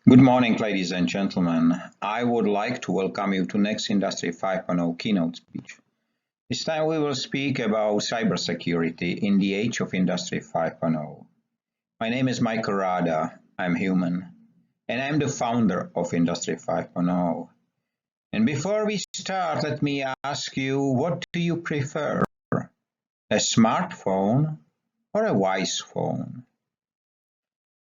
Good morning, ladies and gentlemen. I would like to welcome you to next Industry 5.0 keynote speech. This time we will speak about cybersecurity in the age of Industry 5.0. My name is Michael Rada. I'm human, and I'm the founder of Industry 5.0. And before we start, let me ask you, what do you prefer? A smartphone or a wise phone?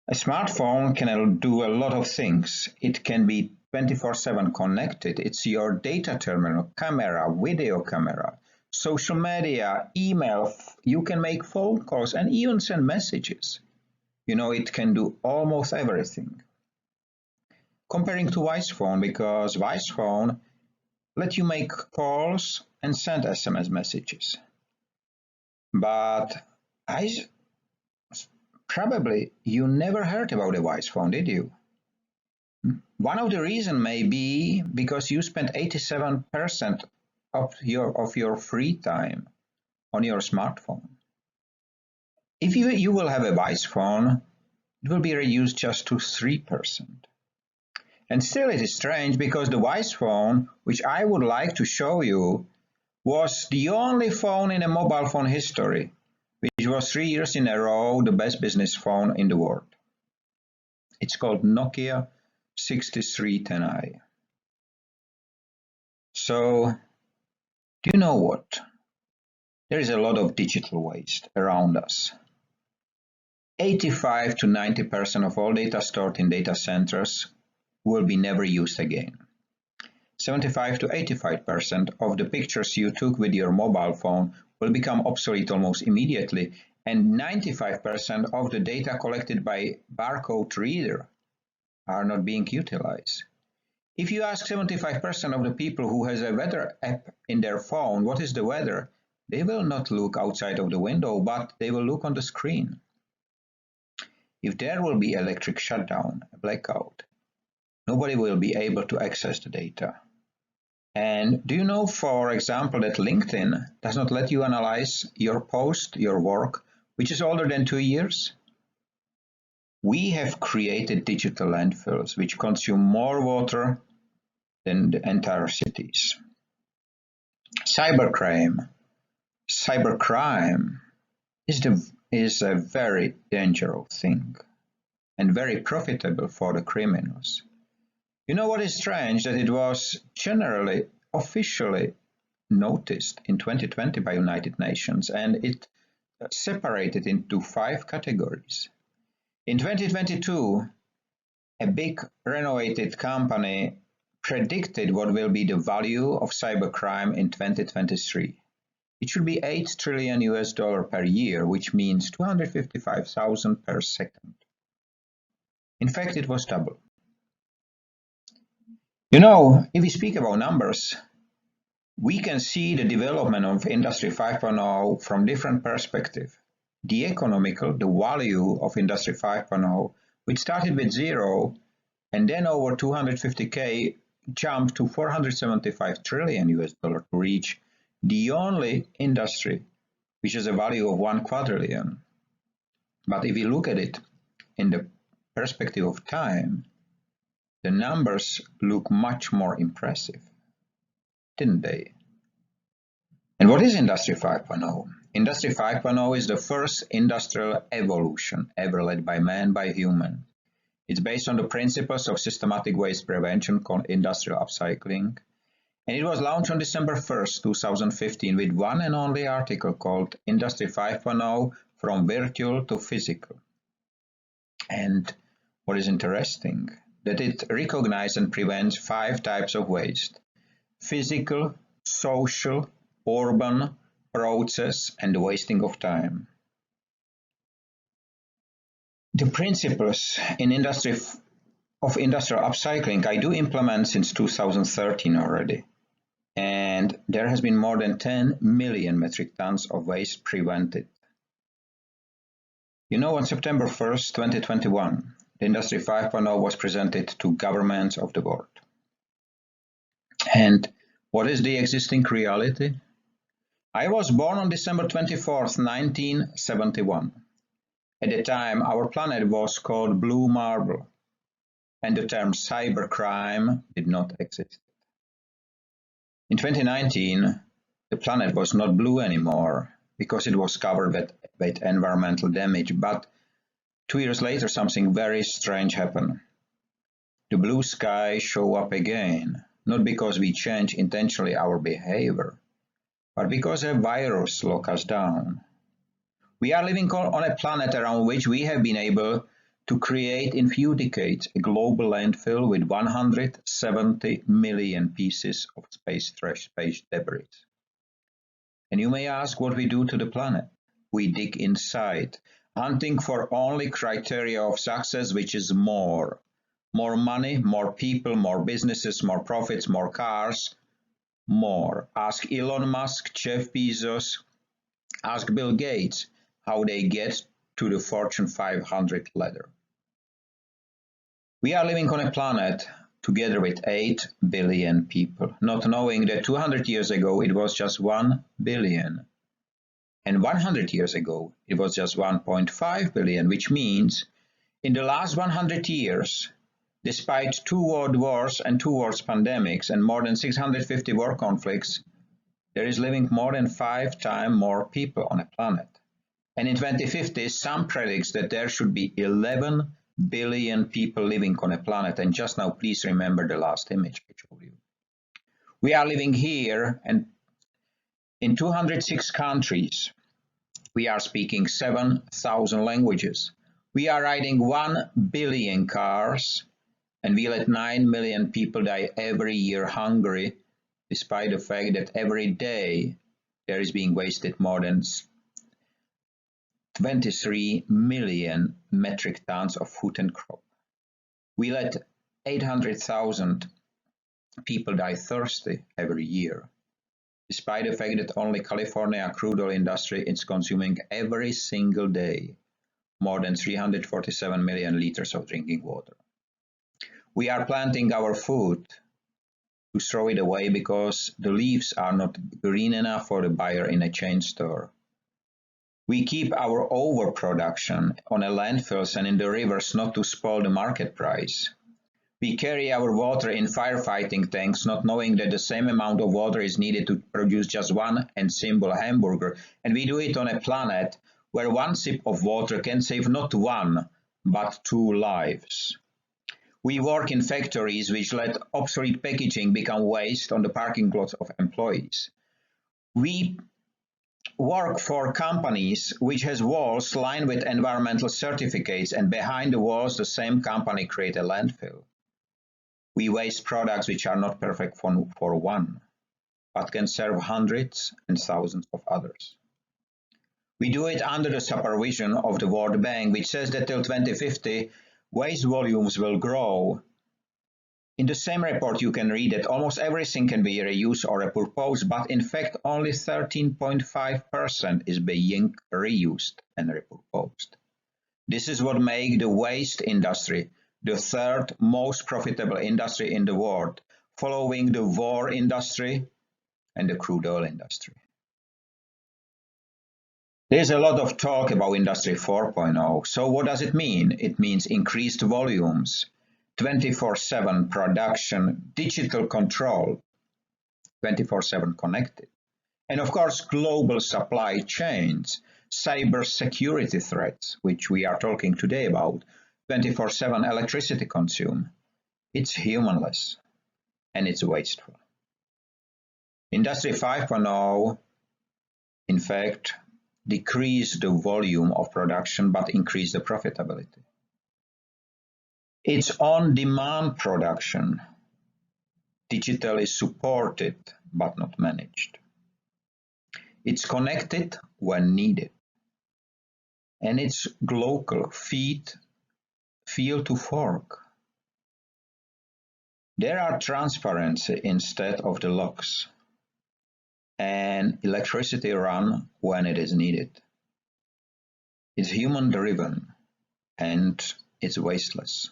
A smartphone can do a lot of things. It can be 24/7 connected. It's your data terminal, camera, video camera, social media, email. You can make phone calls and even send messages. It can do almost everything. Comparing to Wise Phone, because Wise Phone let you make calls and send SMS messages. But probably you never heard about a Wise Phone, did you? One of the reasons may be because you spend 87% of your free time on your smartphone. If you will have a Wise Phone, it will be reduced just to 3%. And still it is strange because the Wise Phone, which I would like to show you, was the only phone in a mobile phone history, which was 3 years in a row the best business phone in the world. It's called Nokia 6310i. So, do you know what? There is a lot of digital waste around us. 85 to 90% of all data stored in data centers will be never used again. 75 to 85% of the pictures you took with your mobile phone will become obsolete almost immediately, and 95% of the data collected by barcode reader are not being utilized. If you ask 75% of the people who has a weather app in their phone, what is the weather? They will not look outside of the window, but they will look on the screen. If there will be electric shutdown, a blackout, nobody will be able to access the data. And do you know, for example, that LinkedIn does not let you analyze your post, your work, which is older than 2 years? We have created digital landfills which consume more water than the entire cities. Cybercrime is a very dangerous thing and very profitable for the criminals. You know what is strange? That it was generally officially noticed in 2020 by United Nations, and it separated into 5 categories. In 2022, a big renovated company predicted what will be the value of cybercrime in 2023. It should be $8 trillion per year, which means 255,000 per second. In fact, it was double. If we speak about numbers, we can see the development of Industry 5.0 from different perspectives. The economical, the value of Industry 5.0, which started with 0 and then over 250K jumped to 475 trillion to reach the only industry which has a value of 1 quadrillion. But if you look at it in the perspective of time, the numbers look much more impressive, didn't they? And what is Industry 5.0? Industry 5.0 is the first industrial evolution ever led by man, by human. It's based on the principles of systematic waste prevention called industrial upcycling. And it was launched on December 1st, 2015 with one and only article called Industry 5.0 from virtual to physical. And what is interesting, that it recognizes and prevents 5 types of waste: physical, social, urban, process, and the wasting of time. The principles in industrial upcycling I do implement since 2013 already. And there has been more than 10 million metric tons of waste prevented. On September 1st, 2021, the Industry 5.0 was presented to governments of the world. And what is the existing reality? I was born on December 24th, 1971. At the time, our planet was called Blue Marble. and the term cybercrime did not exist. In 2019, the planet was not blue anymore because it was covered with environmental damage, but 2 years later something very strange happened. The blue sky showed up again, not because we changed intentionally our behavior, but because a virus locked us down. We are living on a planet around which we have been able to create in few decades a global landfill with 170 million pieces of space debris. And you may ask what we do to the planet. We dig inside, hunting for only criteria of success, which is more. More money, more people, more businesses, more profits, more cars, more. Ask Elon Musk, Jeff Bezos, ask Bill Gates how they get to the Fortune 500 ladder. We are living on a planet together with 8 billion people, not knowing that 200 years ago it was just 1 billion. And 100 years ago it was just 1.5 billion, which means in the last 100 years, despite 2 world wars and 2 world pandemics and more than 650 war conflicts, there is living more than 5 times more people on a planet. And in 2050, some predicts that there should be 11 billion people living on a planet. And just now, please remember the last image I showed you. We are living here and in 206 countries. We are speaking 7,000 languages. We are riding 1 billion cars, and we let 9 million people die every year hungry, despite the fact that every day there is being wasted more than 23 million metric tons of food and crop. We let 800,000 people die thirsty every year, despite the fact that only California crude oil industry is consuming every single day more than 347 million liters of drinking water. We are planting our food to throw it away because the leaves are not green enough for the buyer in a chain store. We keep our overproduction on the landfills and in the rivers not to spoil the market price. We carry our water in firefighting tanks, not knowing that the same amount of water is needed to produce just one and simple hamburger. And we do it on a planet where one sip of water can save not one, but 2 lives. We work in factories which let obsolete packaging become waste on the parking lots of employees. We work for companies which has walls lined with environmental certificates, and behind the walls the same company create a landfill. We waste products which are not perfect for one, but can serve hundreds and thousands of others. We do it under the supervision of the World Bank, which says that till 2050 waste volumes will grow. In the same report you can read that almost everything can be reused or repurposed, but in fact only 13.5% is being reused and repurposed. This is what makes the waste industry the 3rd most profitable industry in the world, following the war industry and the crude oil industry. There's a lot of talk about Industry 4.0. So what does it mean? It means increased volumes, 24/7 production, digital control, 24/7 connected. And of course, global supply chains, cybersecurity threats, which we are talking today about, 24/7 electricity consume. It's humanless and it's wasteful. Industry 5.0, in fact, decrease the volume of production but increase the profitability. It's on-demand production, digitally supported but not managed. It's connected when needed. And it's local, field to fork. There are transparency instead of the locks, and electricity run when it is needed. It's human-driven and it's wasteless.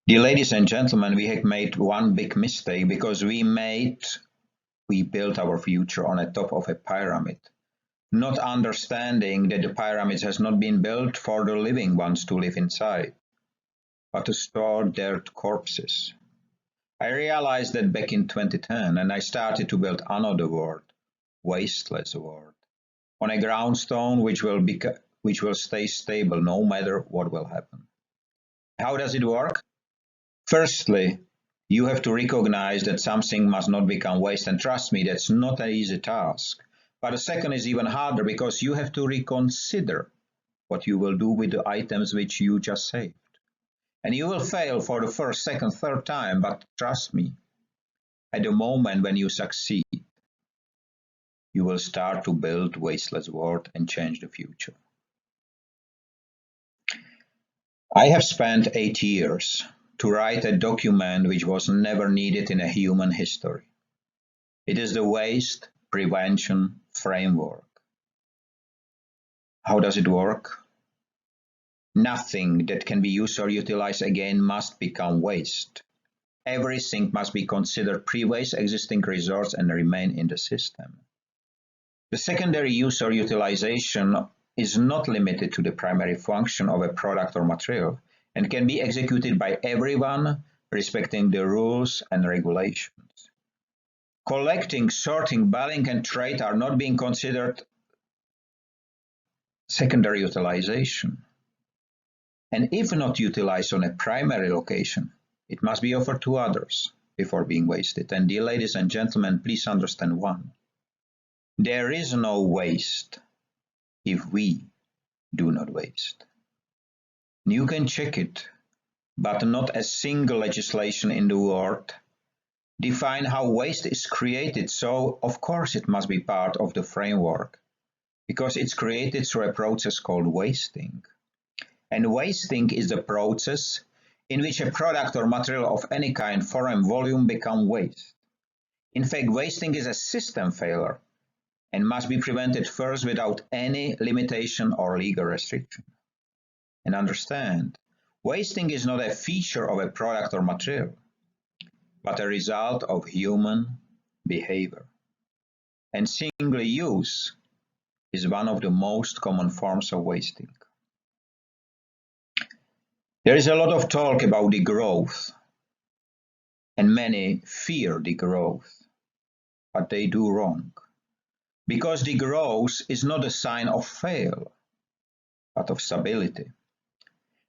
Dear ladies and gentlemen, we have made one big mistake because we built our future on the top of a pyramid. not understanding that the pyramid has not been built for the living ones to live inside, but to store their corpses. I realized that back in 2010, and I started to build another world, wasteless world, on a groundstone which will stay stable no matter what will happen. How does it work? Firstly, you have to recognize that something must not become waste, and trust me, that's not an easy task. But the second is even harder because you have to reconsider what you will do with the items which you just saved. And you will fail for the first, second, third time, but trust me, at the moment when you succeed, you will start to build wasteless world and change the future. I have spent 8 years to write a document which was never needed in a human history. It is the Waste Prevention Framework. How does it work? Nothing that can be used or utilized again must become waste. Everything must be considered pre-waste existing resource and remain in the system. The secondary use or utilization is not limited to the primary function of a product or material and can be executed by everyone respecting the rules and regulations. Collecting, sorting, baling, and trade are not being considered secondary utilization. And if not utilized on a primary location, it must be offered to others before being wasted. And dear ladies and gentlemen, please understand one. There is no waste if we do not waste. You can check it, but not a single legislation in the world define how waste is created. So of course it must be part of the framework because it's created through a process called wasting. And wasting is the process in which a product or material of any kind, form, volume become waste. In fact, wasting is a system failure and must be prevented first without any limitation or legal restriction. And understand, wasting is not a feature of a product or material, but a result of human behavior. And single use is one of the most common forms of wasting. There is a lot of talk about degrowth, and many fear degrowth, but they do wrong. Because degrowth is not a sign of fail, but of stability.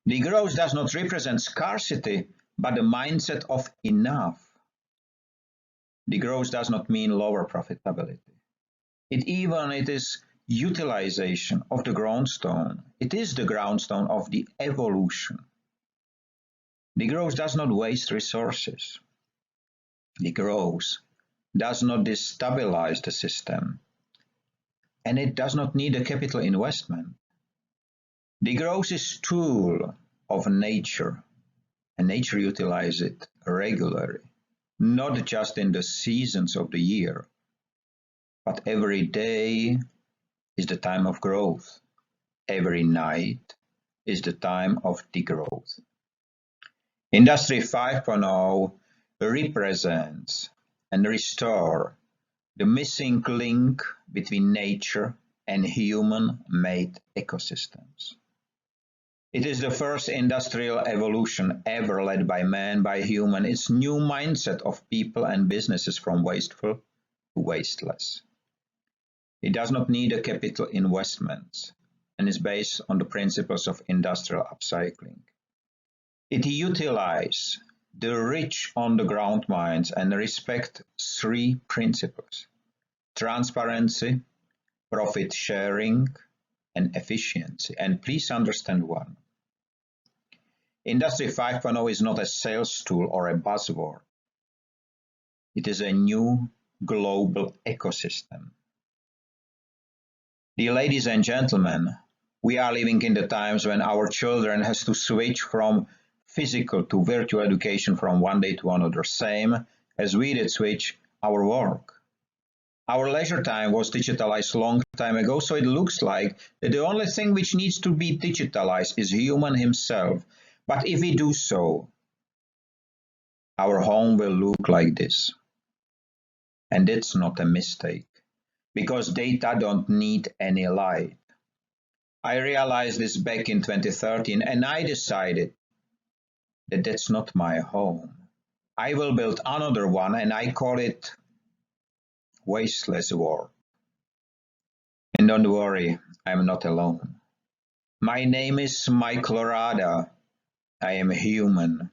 Degrowth does not represent scarcity, but the mindset of enough. Degrowth does not mean lower profitability. It is utilization of the groundstone. It is the groundstone of the evolution. Degrowth does not waste resources. Degrowth does not destabilize the system, and it does not need a capital investment. Degrowth is a tool of nature, and nature utilizes it regularly, not just in the seasons of the year, but every day is the time of growth. Every night is the time of degrowth. Industry 5.0 represents and restores the missing link between nature and human-made ecosystems. It is the first industrial evolution ever led by man, by human. It's new mindset of people and businesses from wasteful to wasteless. It does not need a capital investment and is based on the principles of industrial upcycling. It utilizes the rich on-the-ground mines and respect 3 principles: transparency, profit sharing, and efficiency. And please understand one. Industry 5.0 is not a sales tool or a buzzword. It is a new global ecosystem. Dear ladies and gentlemen, we are living in the times when our children has to switch from physical to virtual education from one day to another, same as we did switch our work. Our leisure time was digitalized a long time ago, so it looks like that the only thing which needs to be digitalized is human himself. But if we do so, our home will look like this. And it's not a mistake. because data don't need any light. I realized this back in 2013 and I decided that that's not my home. I will build another one and I call it Wasteless World. And don't worry, I'm not alone. My name is Michael Rada. I am human.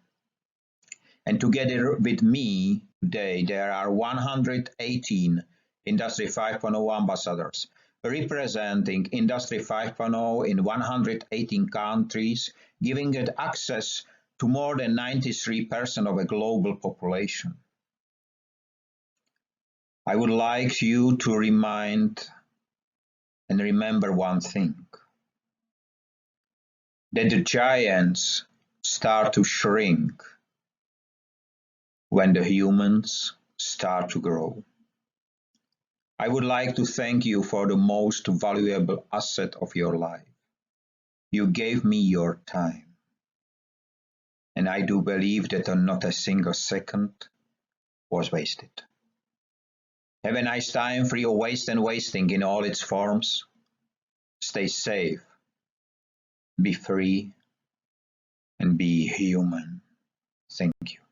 And together with me today, there are 118 Industry 5.0 ambassadors representing Industry 5.0 in 118 countries, giving it access to more than 93% of the global population. I would like you to remind and remember one thing, that the giants start to shrink when the humans start to grow. I would like to thank you for the most valuable asset of your life. You gave me your time. And I do believe that not a single second was wasted. Have a nice time, free of waste and wasting in all its forms. Stay safe, be free, and be human. Thank you.